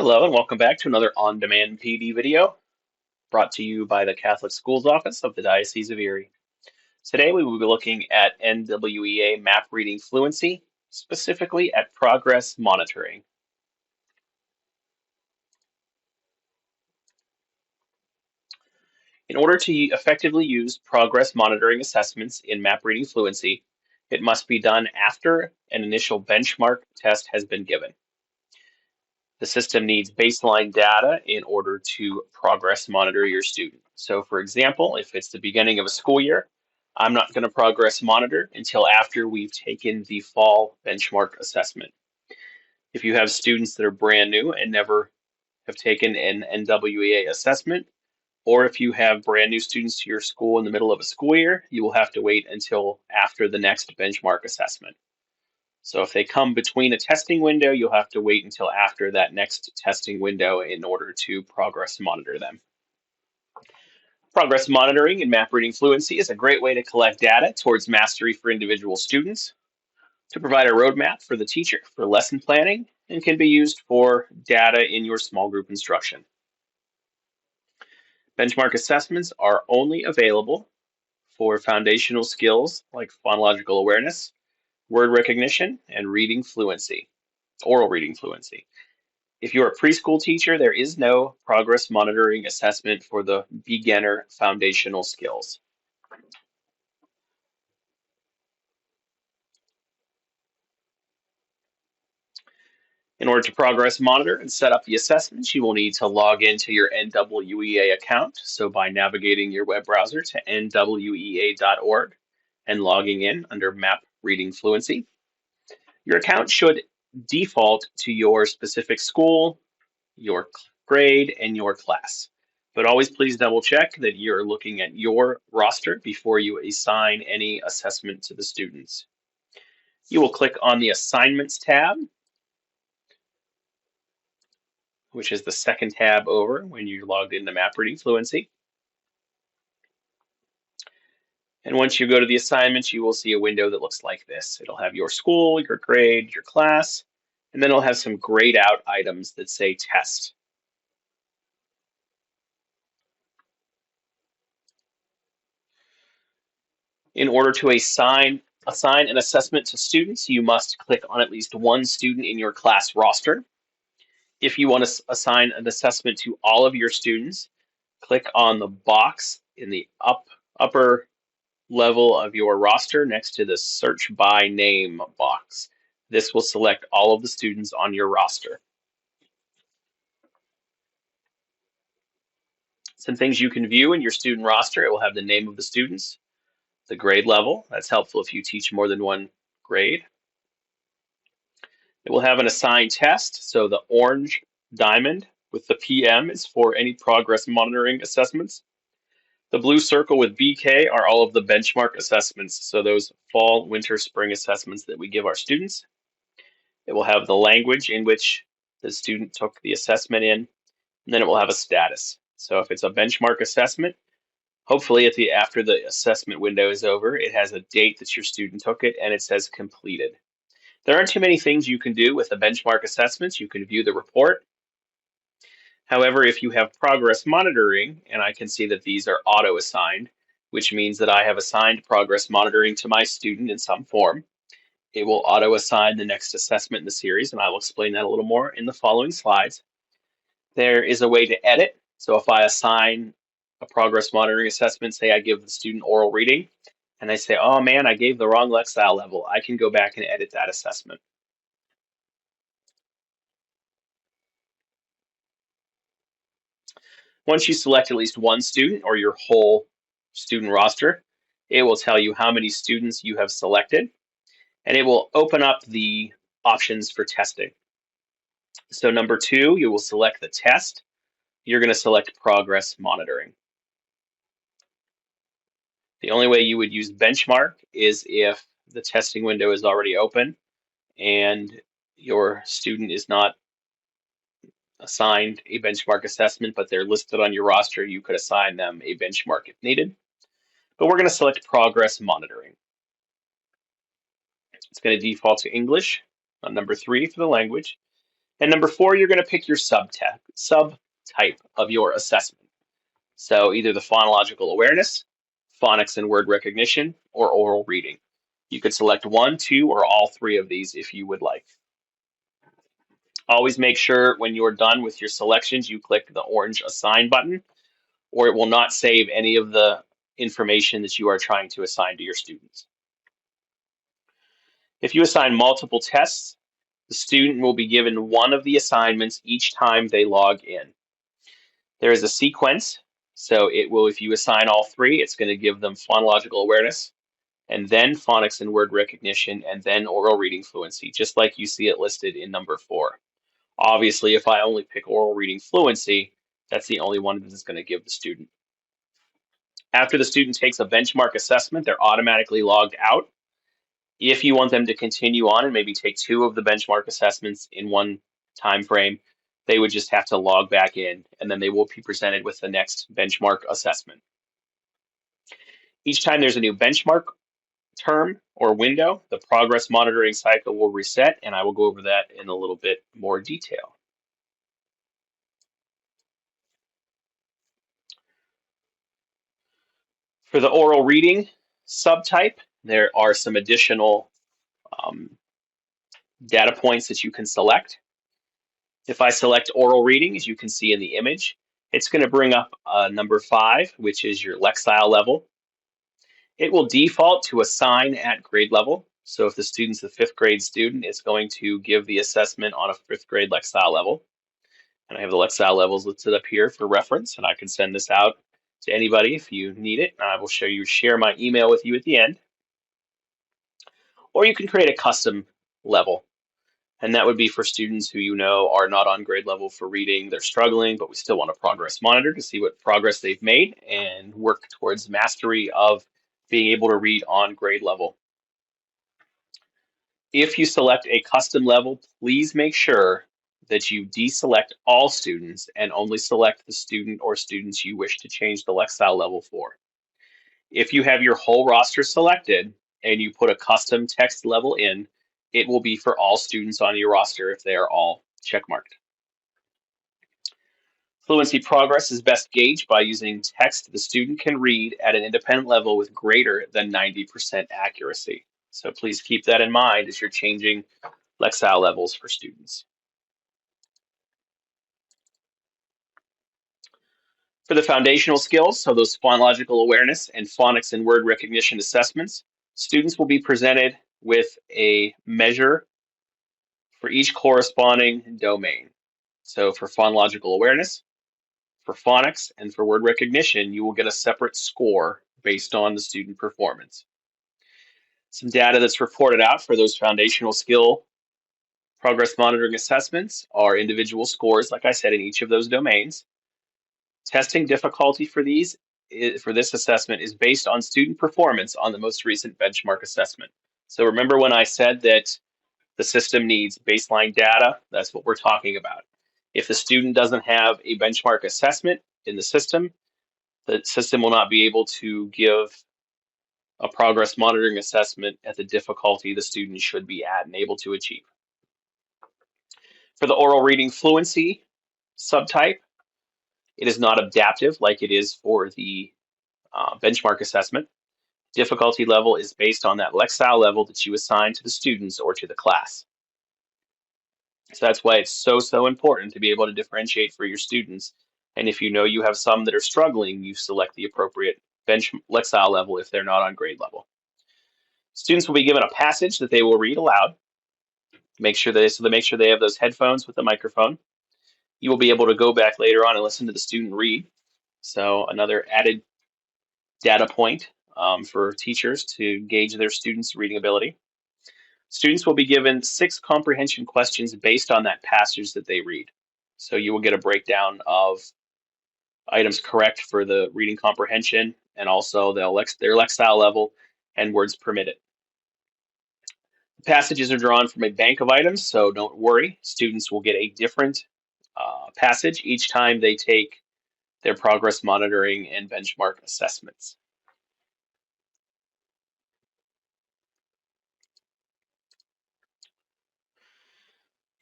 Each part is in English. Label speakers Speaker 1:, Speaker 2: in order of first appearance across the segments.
Speaker 1: Hello and welcome back to another on-demand PD video brought to you by the Catholic Schools Office of the Diocese of Erie. Today we will be looking at NWEA Map Reading Fluency, specifically at progress monitoring. In order to effectively use progress monitoring assessments in Map Reading Fluency, it must be done after an initial benchmark test has been given. The system needs baseline data in order to progress monitor your student. So for example, if it's the beginning of a school year, I'm not going to progress monitor until after we've taken the fall benchmark assessment. If you have students that are brand new and never have taken an NWEA assessment, or if you have brand new students to your school in the middle of a school year, you will have to wait until after the next benchmark assessment. So if they come between a testing window, you'll have to wait until after that next testing window in order to progress monitor them. Progress monitoring in Map Reading Fluency is a great way to collect data towards mastery for individual students, to provide a roadmap for the teacher for lesson planning, and can be used for data in your small group instruction. Benchmark assessments are only available for foundational skills like phonological awareness, word recognition, and reading fluency, oral reading fluency. If you're a preschool teacher, there is no progress monitoring assessment for the beginner foundational skills. In order to progress monitor and set up the assessments, you will need to log into your NWEA account. So by navigating your web browser to nwea.org and logging in under Map Reading Fluency, your account should default to your specific school, your grade, and your class. But always please double check that you're looking at your roster before you assign any assessment to the students. You will click on the Assignments tab, which is the second tab over when you're logged into Map Reading Fluency. And once you go to the assignments, you will see a window that looks like this. It'll have your school, your grade, your class, and then it'll have some grayed out items that say test. In order to assign an assessment to students, you must click on at least one student in your class roster. If you want to assign an assessment to all of your students, click on the box in the upper level of your roster next to the Search by Name box. This will select all of the students on your roster. Some things you can view in your student roster: it will have the name of the students, the grade level. That's helpful if you teach more than one grade. It will have an assigned test, so the orange diamond with the PM is for any progress monitoring assessments. The blue circle with BK are all of the benchmark assessments, so those fall, winter, spring assessments that we give our students. It will have the language in which the student took the assessment in, and then it will have a status. So if it's a benchmark assessment, hopefully after the assessment window is over, it has a date that your student took it and it says completed. There aren't too many things you can do with the benchmark assessments. You can view the report. However, if you have progress monitoring, and I can see that these are auto-assigned, which means that I have assigned progress monitoring to my student in some form, it will auto-assign the next assessment in the series, and I will explain that a little more in the following slides. There is a way to edit. So if I assign a progress monitoring assessment, say I give the student oral reading, and they say, oh man, I gave the wrong Lexile level, I can go back and edit that assessment. Once you select at least one student or your whole student roster, it will tell you how many students you have selected, and it will open up the options for testing. So number 2, you will select the test. You're going to select progress monitoring. The only way you would use benchmark is if the testing window is already open and your student is not assigned a benchmark assessment, but they're listed on your roster. You could assign them a benchmark if needed. But we're going to select progress monitoring. It's going to default to English on number 3 for the language. And number 4, you're going to pick your subtype of your assessment. So either the phonological awareness, phonics and word recognition, or oral reading. You could select 1, 2, or all 3 of these if you would like. Always make sure when you're done with your selections, you click the orange assign button, or it will not save any of the information that you are trying to assign to your students. If you assign multiple tests, the student will be given one of the assignments each time they log in. There is a sequence, so it will, if you assign all 3, it's going to give them phonological awareness, and then phonics and word recognition, and then oral reading fluency, just like you see it listed in number 4. Obviously, if I only pick oral reading fluency, that's the only one that is going to give the student. After the student takes a benchmark assessment, they're automatically logged out. If you want them to continue on and maybe take 2 of the benchmark assessments in one time frame, they would just have to log back in, and then they will be presented with the next benchmark assessment. Each time there's a new benchmark term or window, the progress monitoring cycle will reset, and I will go over that in a little bit more detail. For the oral reading subtype, there are some additional data points that you can select. If I select oral reading, as you can see in the image, it's going to bring up number 5, which is your Lexile level. It will default to assign at grade level. So if the student's a 5th grade student, it's going to give the assessment on a 5th grade Lexile level. And I have the Lexile levels listed up here for reference, and I can send this out to anybody if you need it. I will share my email with you at the end. Or you can create a custom level. And that would be for students who you know are not on grade level for reading. They're struggling, but we still want to progress monitor to see what progress they've made and work towards mastery of being able to read on grade level. If you select a custom level, please make sure that you deselect all students and only select the student or students you wish to change the Lexile level for. If you have your whole roster selected and you put a custom text level in, it will be for all students on your roster if they are all checkmarked. Fluency progress is best gauged by using text the student can read at an independent level with greater than 90% accuracy. So please keep that in mind as you're changing Lexile levels for students. For the foundational skills, so those phonological awareness and phonics and word recognition assessments, students will be presented with a measure for each corresponding domain. So for phonological awareness, for phonics, and for word recognition, you will get a separate score based on the student performance. Some data that's reported out for those foundational skill progress monitoring assessments are individual scores, like I said, in each of those domains. Testing difficulty for this assessment is based on student performance on the most recent benchmark assessment. So remember when I said that the system needs baseline data? That's what we're talking about. If the student doesn't have a benchmark assessment in the system will not be able to give a progress monitoring assessment at the difficulty the student should be at and able to achieve. For the oral reading fluency subtype, it is not adaptive like it is for the benchmark assessment. Difficulty level is based on that Lexile level that you assign to the students or to the class. So that's why it's so important to be able to differentiate for your students. And if you know you have some that are struggling, you select the appropriate Lexile level if they're not on grade level. Students will be given a passage that they will read aloud. Make sure they have those headphones with the microphone. You will be able to go back later on and listen to the student read. So another added data point for teachers to gauge their students' reading ability. Students will be given 6 comprehension questions based on that passage that they read. So you will get a breakdown of items correct for the reading comprehension and also their Lexile level and words permitted. The passages are drawn from a bank of items, so don't worry. Students will get a different passage each time they take their progress monitoring and benchmark assessments.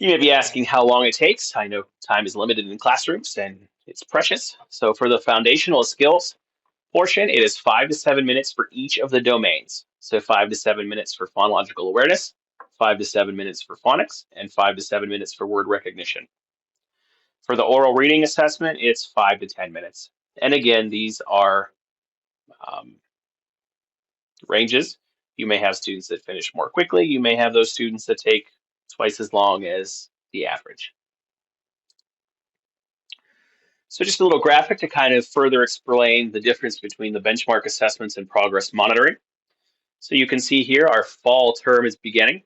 Speaker 1: You may be asking how long it takes. I know time is limited in classrooms and it's precious. So for the foundational skills portion, it is 5 to 7 minutes for each of the domains. So 5 to 7 minutes for phonological awareness, 5 to 7 minutes for phonics, and 5 to 7 minutes for word recognition. For the oral reading assessment, it's 5 to 10 minutes. And again, these are um, ranges. You may have students that finish more quickly. You may have those students that take twice as long as the average. So just a little graphic to kind of further explain the difference between the benchmark assessments and progress monitoring. So you can see here our fall term is beginning.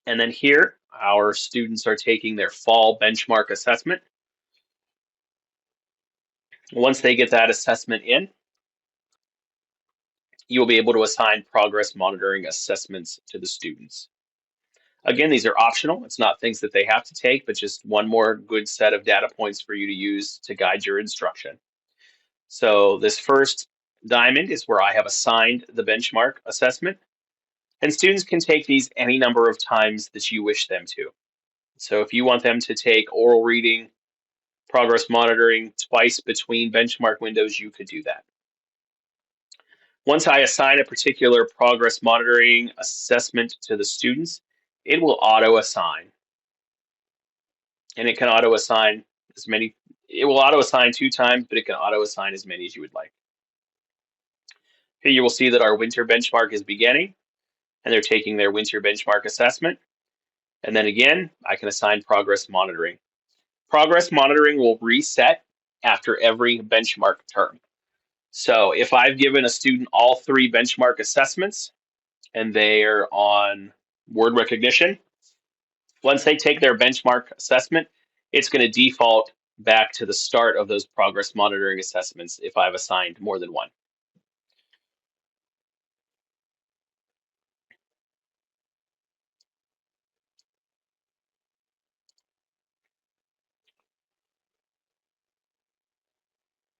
Speaker 1: And then here our students are taking their fall benchmark assessment. Once they get that assessment in, you'll be able to assign progress monitoring assessments to the students. Again, these are optional. It's not things that they have to take, but just one more good set of data points for you to use to guide your instruction. So this first diamond is where I have assigned the benchmark assessment, and students can take these any number of times that you wish them to. So if you want them to take oral reading, progress monitoring twice between benchmark windows, you could do that. Once I assign a particular progress monitoring assessment to the students, it will auto assign. And it can auto assign as many, it will auto assign 2 times, but it can auto assign as many as you would like. Here you will see that our winter benchmark is beginning, and they're taking their winter benchmark assessment. And then again, I can assign progress monitoring. Progress monitoring will reset after every benchmark term. So if I've given a student all 3 benchmark assessments and they're on word recognition, once they take their benchmark assessment, it's going to default back to the start of those progress monitoring assessments if I've assigned more than one.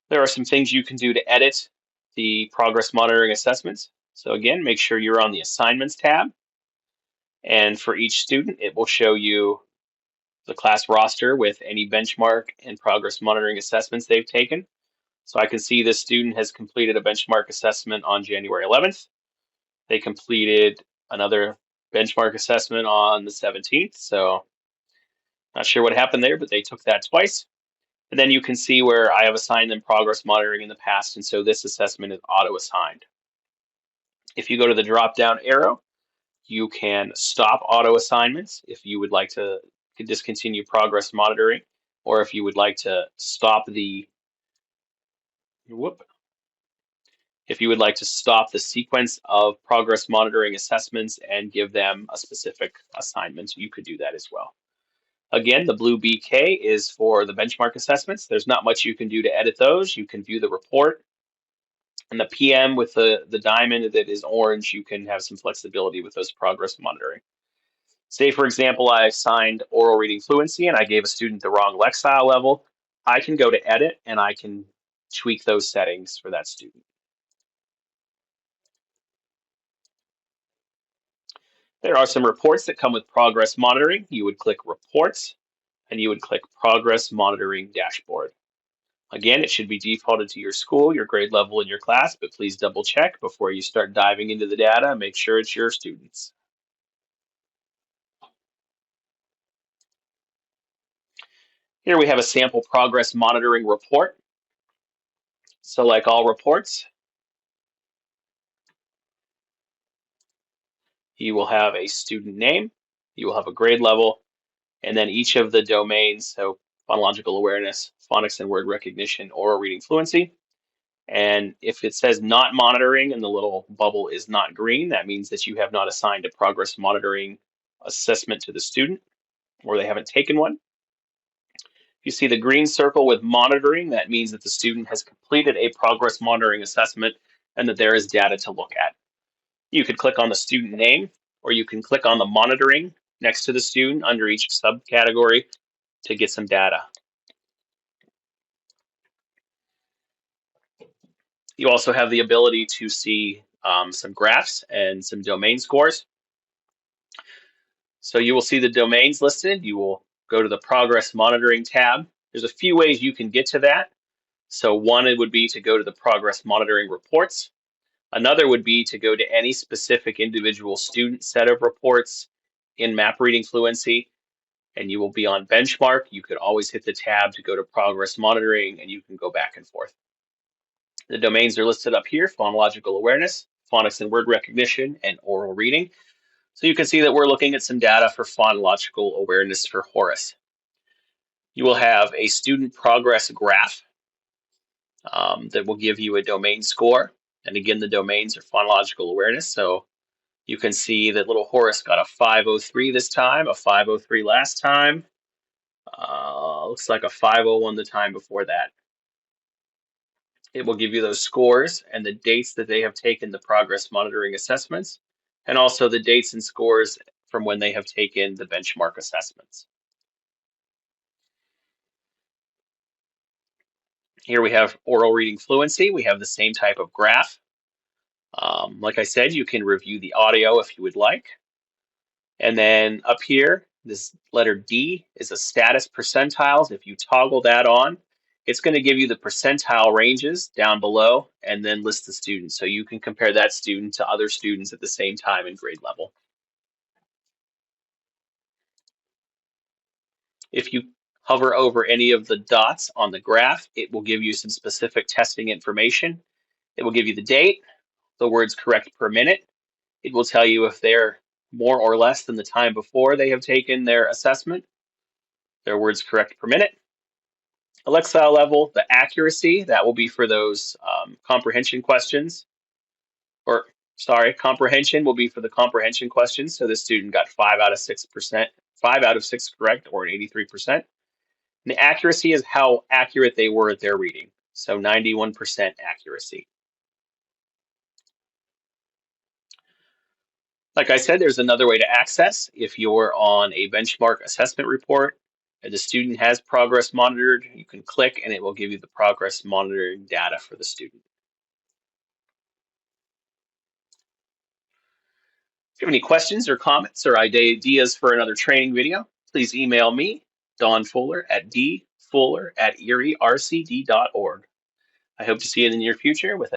Speaker 1: There are some things you can do to edit the progress monitoring assessments. So again, make sure you're on the assignments tab. And for each student, it will show you the class roster with any benchmark and progress monitoring assessments they've taken. So I can see this student has completed a benchmark assessment on January 11th. They completed another benchmark assessment on the 17th. So not sure what happened there, but they took that twice. And then you can see where I have assigned them progress monitoring in the past. And so this assessment is auto assigned. If you go to the drop down arrow, you can stop auto assignments if you would like to discontinue progress monitoring, or if you would like to stop the if you would like to stop the sequence of progress monitoring assessments and give them a specific assignment, you could do that as well. Again, the blue BK is for the benchmark assessments. There's not much you can do to edit those. You can view the report. And the PM with the diamond that is orange, you can have some flexibility with those progress monitoring. Say, for example, I assigned oral reading fluency and I gave a student the wrong lexile level. I can go to edit and I can tweak those settings for that student. There are some reports that come with progress monitoring. You would click reports and you would click progress monitoring dashboard. Again, it should be defaulted to your school, your grade level, and your class, but please double check before you start diving into the data. Make sure it's your students. Here we have a sample progress monitoring report. So like all reports, you will have a student name, you will have a grade level, and then each of the domains, so phonological awareness, phonics and word recognition, oral reading fluency. And if it says not monitoring and the little bubble is not green, that means that you have not assigned a progress monitoring assessment to the student, or they haven't taken one. If you see the green circle with monitoring, that means that the student has completed a progress monitoring assessment and that there is data to look at. You could click on the student name, or you can click on the monitoring next to the student under each subcategory to get some data. You also have the ability to see some graphs and some domain scores. So you will see the domains listed. You will go to the Progress Monitoring tab. There's a few ways you can get to that. So one, it would be to go to the Progress Monitoring reports. Another would be to go to any specific individual student set of reports in Map Reading Fluency, and you will be on benchmark. You could always hit the tab to go to Progress Monitoring, and you can go back and forth. The domains are listed up here: phonological awareness, phonics and word recognition, and oral reading. So you can see that we're looking at some data for phonological awareness for Horace. You will have a student progress graph that will give you a domain score. And again, the domains are phonological awareness. So you can see that little Horace got a 503 this time, a 503 last time. Looks like a 501 the time before that. It will give you those scores and the dates that they have taken the progress monitoring assessments, and also the dates and scores from when they have taken the benchmark assessments. Here we have oral reading fluency. We have the same type of graph. Like I said, you can review the audio if you would like. And then up here, this letter D is a status percentiles. If you toggle that on, it's going to give you the percentile ranges down below and then list the students. So you can compare that student to other students at the same time in grade level. If you hover over any of the dots on the graph, it will give you some specific testing information. It will give you the date, the words correct per minute. It will tell you if they're more or less than the time before they have taken their assessment, their words correct per minute. Alexile level, the accuracy, that will be for those comprehension questions. Or, sorry, comprehension will be for the comprehension questions. So the student got 5 out of 6%, 5 out of 6 correct, or an 83%. And the accuracy is how accurate they were at their reading. So 91% accuracy. Like I said, there's another way to access. If you're on a benchmark assessment report and the student has progress monitored, you can click and it will give you the progress monitoring data for the student. If you have any questions or comments or ideas for another training video, please email me, Don Fuller, at dfuller@eriercd.org. I hope to see you in the near future with